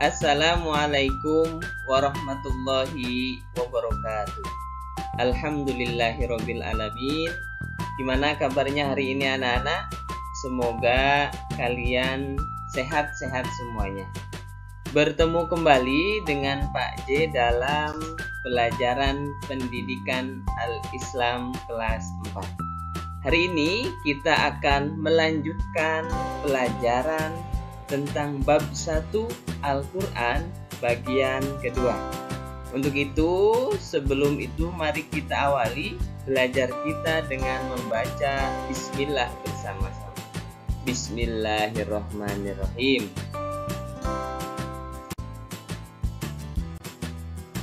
Assalamualaikum warahmatullahi wabarakatuh. Alhamdulillahirabbil alamin. Gimana kabarnya hari ini anak-anak? Semoga kalian sehat-sehat semuanya. Bertemu kembali dengan Pak J dalam pelajaran pendidikan Al-Islam kelas 4. Hari ini kita akan melanjutkan pelajaran tentang bab 1 Al-Quran bagian kedua. Untuk itu, sebelum itu mari kita awali belajar kita dengan membaca Bismillah bersama-sama. Bismillahirrahmanirrahim.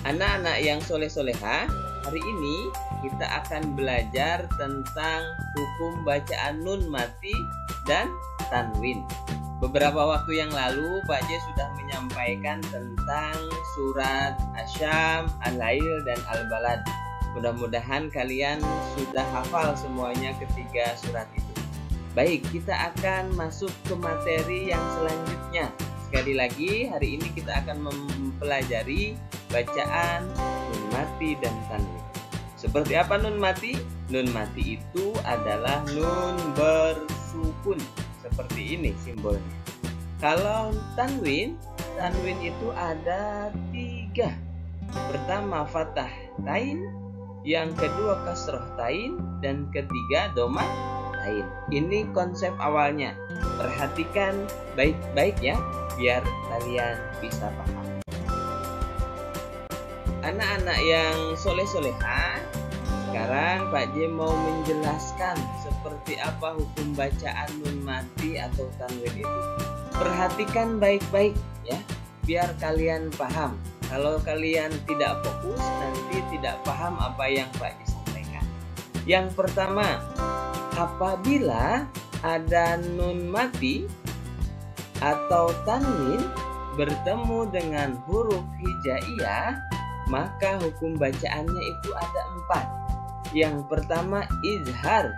Anak-anak yang soleh-soleha, hari ini kita akan belajar tentang hukum bacaan nun mati dan tanwin. Beberapa waktu yang lalu Pak J sudah menyampaikan tentang surat Asy-Syam, Al-Lail, dan Al-Balad. Mudah-mudahan kalian sudah hafal semuanya ketiga surat itu. Baik, kita akan masuk ke materi yang selanjutnya. Sekali lagi, hari ini kita akan mempelajari bacaan nun mati dan tanwin. Seperti apa nun mati? Nun mati itu adalah nun bersukun. Seperti ini simbolnya. Kalau tanwin itu ada 3. Pertama fathah tain, yang kedua kasroh tain, dan ketiga domah tain. Ini konsep awalnya. Perhatikan baik-baik ya, biar kalian bisa paham. Anak-anak yang soleh-soleha, sekarang Pak J mau menjelaskan seperti apa hukum bacaan nun mati atau tanwin itu. Perhatikan baik-baik ya, biar kalian paham. Kalau kalian tidak fokus, nanti tidak paham apa yang Pak J sampaikan. Yang pertama, apabila ada nun mati atau tanwin bertemu dengan huruf hijaiyah, maka hukum bacaannya itu ada 4. Yang pertama izhar,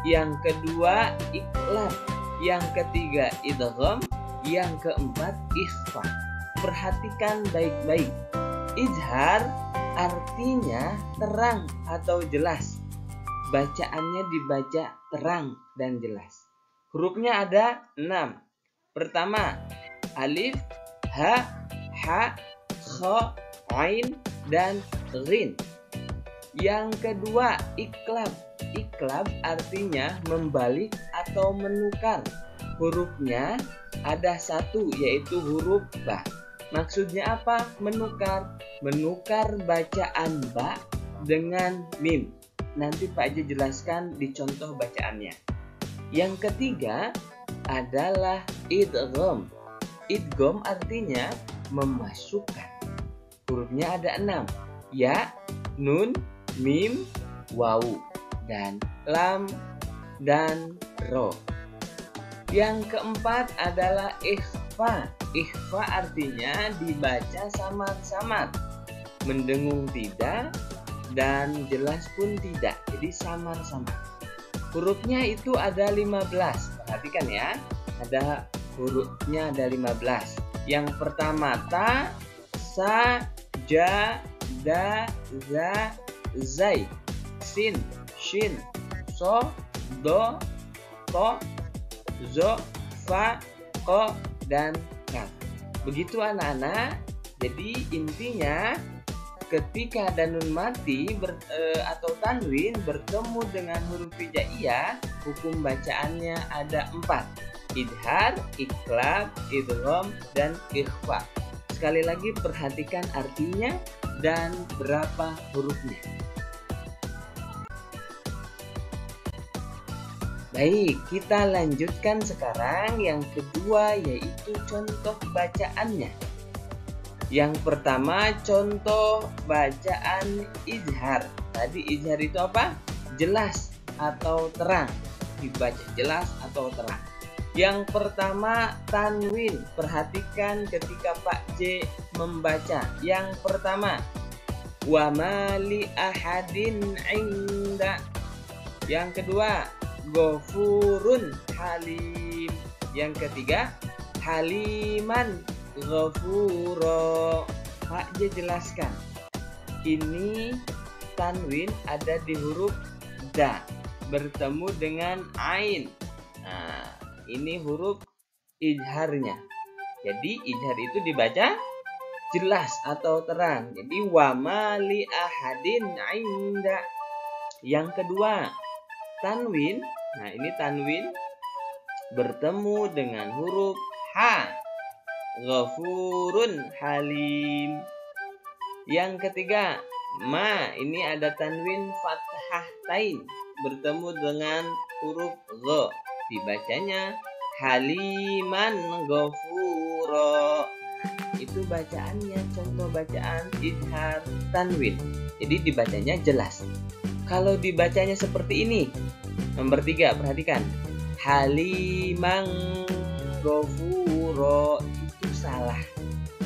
yang kedua iqlab, yang ketiga idgham, yang keempat ikhfa. Perhatikan baik-baik. Izhar artinya terang atau jelas. Bacaannya dibaca terang dan jelas. Hurufnya ada 6. Pertama, alif, ha, kha, ain, dan ghin. Yang kedua, iqlab. Iqlab artinya membalik atau menukar. Hurufnya ada 1, yaitu huruf ba. Maksudnya apa? Menukar. Menukar bacaan ba dengan mim. Nanti Pak J jelaskan di contoh bacaannya. Yang ketiga adalah idgham. Idgham artinya memasukkan. Hurufnya ada 6. Ya, nun, mim, wawu, dan lam, dan ro. Yang keempat adalah ikhfa. Ikhfa artinya dibaca samar-samar. Mendengung tidak, dan jelas pun tidak. Jadi samar-samar. Hurufnya itu ada 15. Perhatikan ya. Ada hurufnya ada 15. Yang pertama ta, sa, ja, da, za, zai, sin, shin, so, do, to, zo, fa, ko, dan kaf. Begitu anak-anak. Jadi intinya ketika ada nun mati atau tanwin bertemu dengan huruf hijaiyah, hukum bacaannya ada 4. Idhar, iqlab, idgham, dan ikhfa. Sekali lagi perhatikan artinya dan berapa hurufnya. Baik, kita lanjutkan sekarang yang kedua, yaitu contoh bacaannya. Yang pertama, contoh bacaan izhar. Tadi izhar itu apa? Jelas atau terang. Dibaca jelas atau terang. Yang pertama, tanwin. Perhatikan ketika Pak J membaca. Yang pertama, wa ma li ahadin inda. Yang kedua, Ghafurun Halim. Yang ketiga, Haliman ghafuro. Pak J jelaskan. Ini tanwin ada di huruf da bertemu dengan ain. Nah, ini huruf ijharnya. Jadi ijhar itu dibaca jelas atau terang. Jadi wa ma li ahadin inda. Yang kedua, tanwin. Nah, ini tanwin bertemu dengan huruf ha. Ghafurun halim. Yang ketiga, ma, ini ada tanwin fathah tain bertemu dengan huruf gha. Dibacanya haliman ghafuro. Itu bacaannya, contoh bacaan ijhar tanwin. Jadi dibacanya jelas. Kalau dibacanya seperti ini, nomor 3, perhatikan. Haliman ghafuro, itu salah.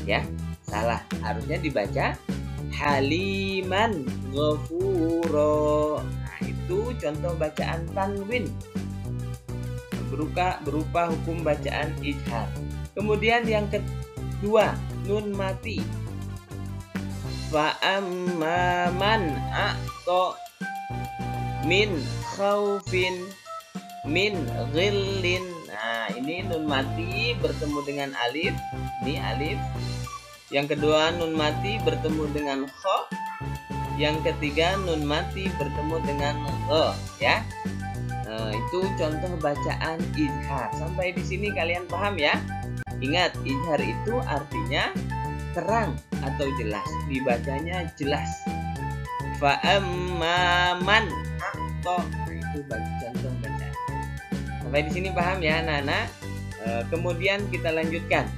Ya, salah. Harusnya dibaca haliman ghafuro. Nah, itu contoh bacaan tanwin berupa hukum bacaan ijhar. Kemudian yang kedua, nun mati. Fa amma man a'ta min khaufin min ghillin. Nah, ini nun mati bertemu dengan alif. Ini alif. Yang kedua, nun mati bertemu dengan kha. Yang ketiga, nun mati bertemu dengan gha, ya. Itu contoh bacaan ijhar. Sampai di sini kalian paham ya? Ingat, ijhar itu artinya terang atau jelas. Dibacanya jelas. Fa amma man a'ta. Nah, itu contoh bacaan. Sampai di sini paham ya, anak-anak? Kemudian kita lanjutkan.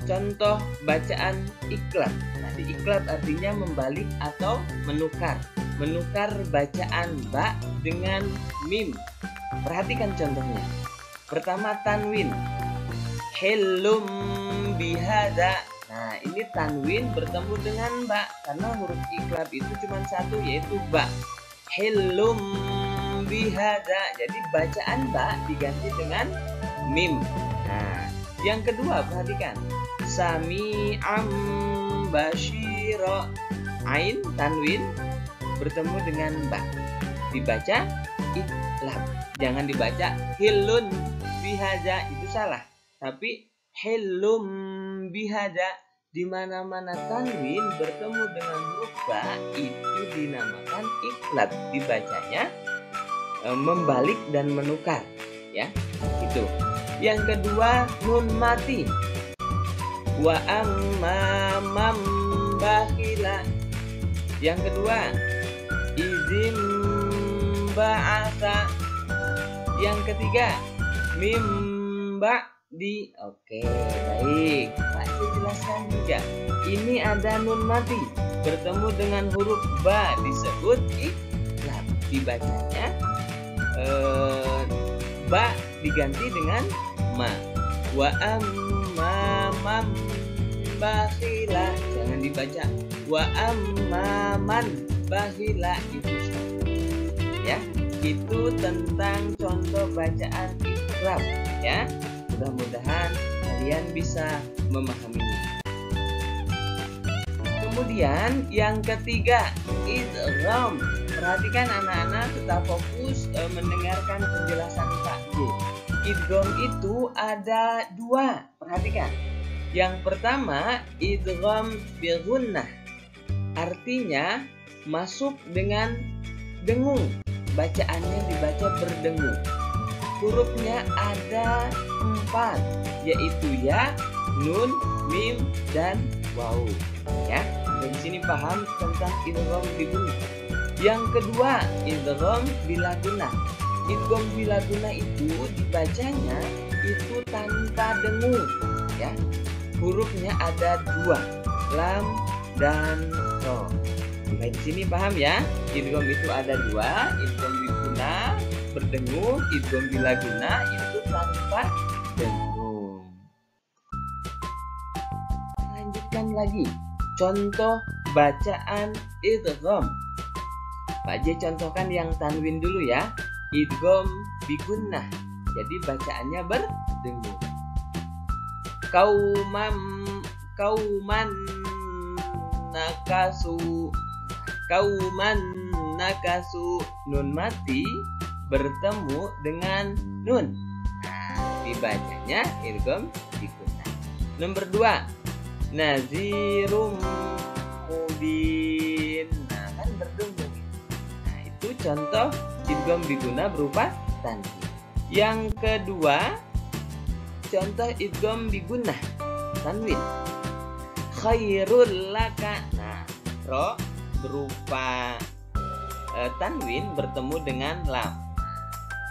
Contoh bacaan iklab. Nah, di iklab artinya membalik atau menukar. Menukar bacaan ba dengan mim. Perhatikan contohnya. Pertama, tanwin. Hilum bihada. Nah, ini tanwin bertemu dengan ba. Karena huruf iklab itu cuma satu, yaitu ba. Hilum bihada. Jadi bacaan ba diganti dengan mim. Nah, yang kedua, perhatikan. Sami'am basyira. Ain tanwin bertemu dengan ba. Dibaca iklab. Jangan dibaca hilun bihada, itu salah. Tapi hilum bihada, di mana-mana tanwin bertemu dengan huruf ba itu dinamakan iklab. Dibacanya membalik dan menukar, ya. Itu. Yang kedua, nun mati. Wa amma man bakhila. Yang kedua, izin ba'asa. Yang ketiga, mimba di. Oke, baik. Pak saya jelaskan juga. Ini ada nun mati bertemu dengan huruf ba, disebut iklab. Dibacanya ba diganti dengan ma. Wa amma man bakhila. Jangan dibaca wa amma man bakhila, itu salah. Ya, itu tentang contoh bacaan iklab, ya. Mudah-mudahan kalian bisa memahaminya. Kemudian yang ketiga, idgham. Perhatikan anak-anak, tetap fokus mendengarkan penjelasan Pak J. Idgham itu ada dua. Perhatikan. Yang pertama, idgham bi gunnah. Artinya masuk dengan dengung. Bacaannya dibaca berdengung. Hurufnya ada 4, yaitu ya, nun, mim, dan waw. Ya, dari sini paham tentang idgham bi gunnah. Yang kedua, idgham bila gunnah. Idgham bila gunnah itu dibacanya itu tanpa dengung, ya. Hurufnya ada 2, lam dan ro. Sampai di sini paham ya? Idgham itu ada 2, idgham bi gunnah berdengung, idgham bila gunnah itu tanpa dengung. Lanjutkan lagi. Contoh bacaan idgham. Pak J contohkan yang tanwin dulu ya. Idgham bi gunnah. Jadi bacaannya berdengung. Kauman kauman nakasu. Kauman nakasu, nun mati bertemu dengan nun. Nah, dibacanya idgham bi gunnah. Nomor 2, nazirum mubin. Nah, kan berdenggung. Nah, itu contoh idgham bi gunnah berupa tanwin. Yang kedua, contoh idgham bi gunnah tanwin. Khairul laka. Nah, ro berupa tanwin bertemu dengan lam.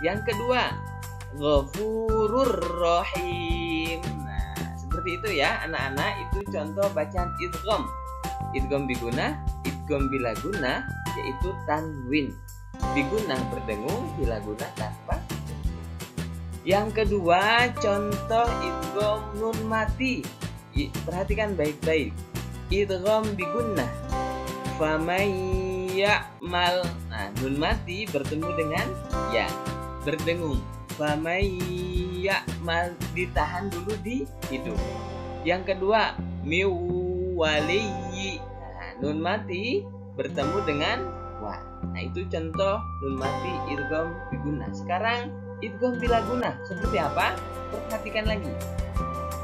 Yang kedua, ghafurur rahim. Nah, seperti itu ya anak-anak, itu contoh bacaan idgham. Idgham bi gunnah, idgham bila gunnah, yaitu tanwin. Bi gunnah berdengung, bila gunnah tanpa. Yang kedua, contoh idgham nun mati. Perhatikan baik-baik. Idgham bi gunnah. Faman ya'mal. Nah, nun mati bertemu dengan ya, berdengung. Faman ya'mal, ditahan dulu di hidung. Yang kedua, miwaliyi. Nah, nun mati bertemu dengan wa. Nah, itu contoh nun mati idgham bi gunnah. Sekarang idgham bila gunnah seperti apa? Perhatikan lagi.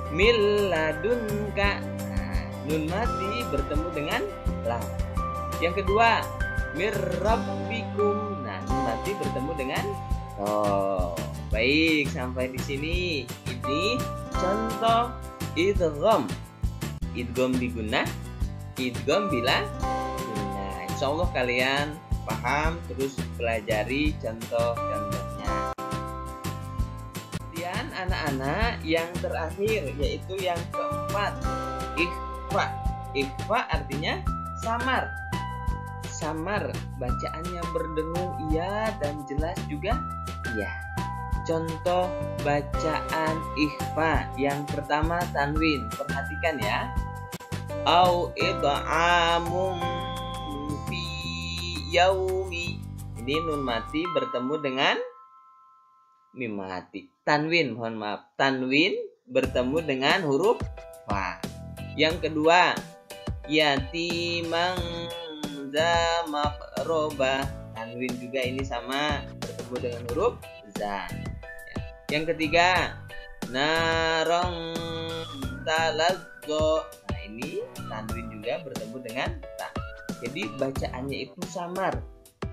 Mil ladunka. Nah, nun mati bertemu dengan lam. Yang kedua, mir rabbikum. Nah, nun mati bertemu dengan oh. Baik, sampai di sini. Ini contoh idgham. Idgham bi gunnah, idgham bila gunnah. Insyaallah kalian paham, terus pelajari contoh-contohnya. Kemudian anak-anak yang terakhir, yaitu yang keempat, ikhfa. Ikhfa artinya samar. Samar, bacaannya berdengung iya dan jelas juga iya. Contoh bacaan ikhfa. Yang pertama tanwin. Perhatikan ya. Au id'amum fi yaumi. Ini nun mati bertemu dengan mim mati. Tanwin, mohon maaf. Tanwin bertemu dengan huruf fa. Yang kedua, yatimang za maqroba. Tanwin juga ini sama, bertemu dengan huruf za. Yang ketiga, narong talazzo. Nah, ini tanwin juga bertemu dengan ta. Jadi bacaannya itu samar,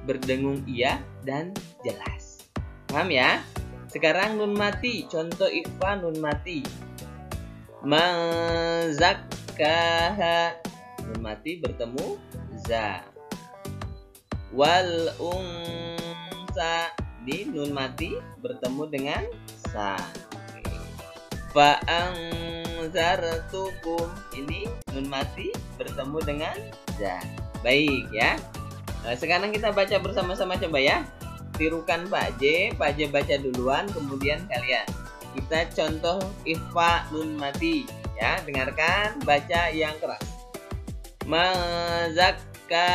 berdengung iya dan jelas. Paham ya? Sekarang nun mati, contoh ikhfa nun mati. Mazakkaha. Nun mati bertemu za. Wal unsa. Ini nun mati bertemu dengan sa. Fa'anzartukum. Ini nun mati bertemu dengan za. Baik ya. Nah, sekarang kita baca bersama-sama, coba ya. Tirukan Pak J baca duluan, kemudian kalian. Kita contoh ikhfa nun mati ya. Dengarkan, baca yang keras. Mazakkaha.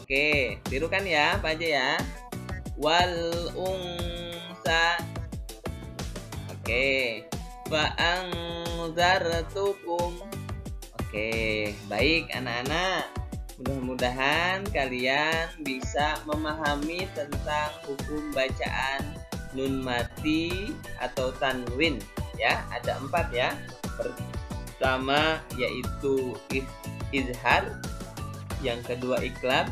Oke, tirukan ya Pak J ya. Wal unsa. Oke. Fa'anzartukum. Oke, baik anak-anak. Mudah-mudahan kalian bisa memahami tentang hukum bacaan nun mati atau tanwin ya. Ada 4 ya. Pertama yaitu izhar, yang kedua iqlab,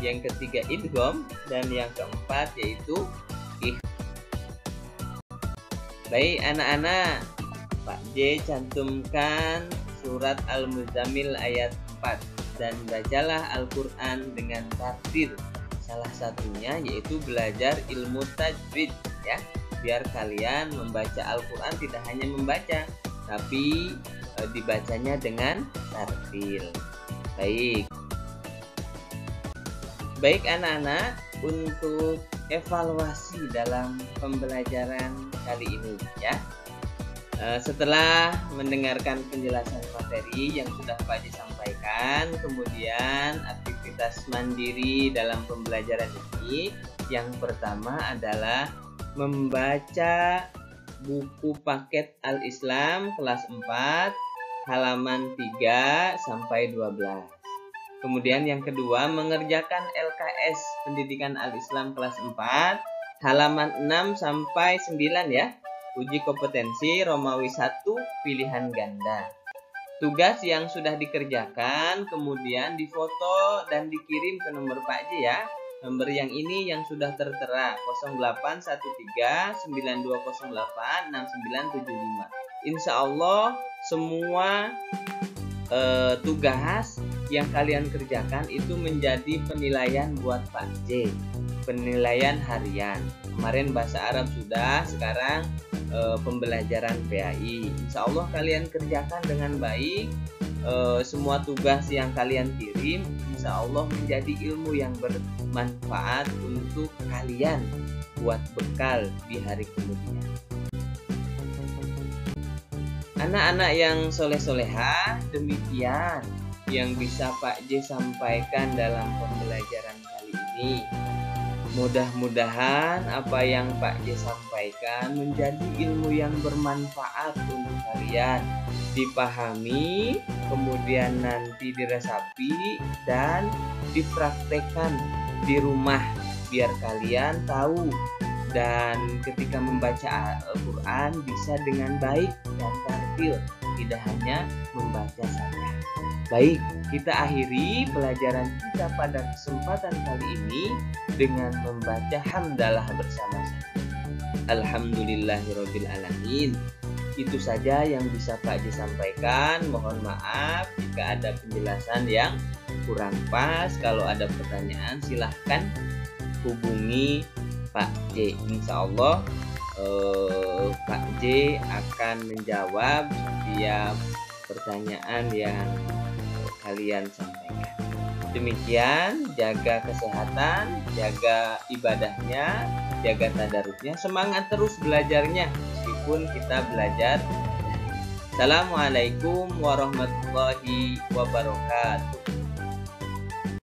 yang ketiga idgham, dan yang keempat yaitu Baik anak-anak, Pak J cantumkan surat Al-Muzammil ayat 4 dan bacalah Al-Quran dengan tartil. Salah satunya yaitu belajar ilmu tajwid ya, biar kalian membaca Al-Quran tidak hanya membaca, tapi dibacanya dengan tartil. Baik anak-anak, untuk evaluasi dalam pembelajaran kali ini ya. Setelah mendengarkan penjelasan materi yang sudah Pak J sampaikan, kemudian aktivitas mandiri dalam pembelajaran ini, yang pertama adalah membaca buku paket Al-Islam kelas 4 halaman 3 sampai 12. Kemudian yang kedua, mengerjakan LKS Pendidikan Al-Islam kelas 4 halaman 6 sampai 9 ya. Uji kompetensi Romawi 1 pilihan ganda. Tugas yang sudah dikerjakan kemudian difoto dan dikirim ke nomor Pak J ya. Nomor yang ini yang sudah tertera 081392086975. Insya Allah semua tugas yang kalian kerjakan itu menjadi penilaian buat Pak J, penilaian harian. Kemarin bahasa Arab sudah, sekarang pembelajaran PAI. Insya Allah kalian kerjakan dengan baik. Semua tugas yang kalian kirim insya Allah menjadi ilmu yang bermanfaat untuk kalian buat bekal di hari kemudian. Anak-anak yang soleh-soleha, demikian yang bisa Pak J sampaikan dalam pembelajaran kali ini. Mudah-mudahan apa yang Pak J sampaikan menjadi ilmu yang bermanfaat untuk kalian, dipahami, kemudian nanti diresapi dan dipraktekkan di rumah biar kalian tahu, dan ketika membaca Al-Quran bisa dengan baik dan tartil, tidak hanya membaca saja. Baik, kita akhiri pelajaran kita pada kesempatan kali ini dengan membaca hamdalah bersama-sama. Alhamdulillahirabbil alamin. Itu saja yang bisa Pak J sampaikan. Mohon maaf jika ada penjelasan yang kurang pas. Kalau ada pertanyaan silahkan hubungi Pak J. Insya Allah Pak J akan menjawab setiap pertanyaan yang kalian sampaikan. Demikian, jaga kesehatan, jaga ibadahnya, jaga tadarusnya, semangat terus belajarnya meskipun kita belajar. Assalamualaikum warahmatullahi wabarakatuh.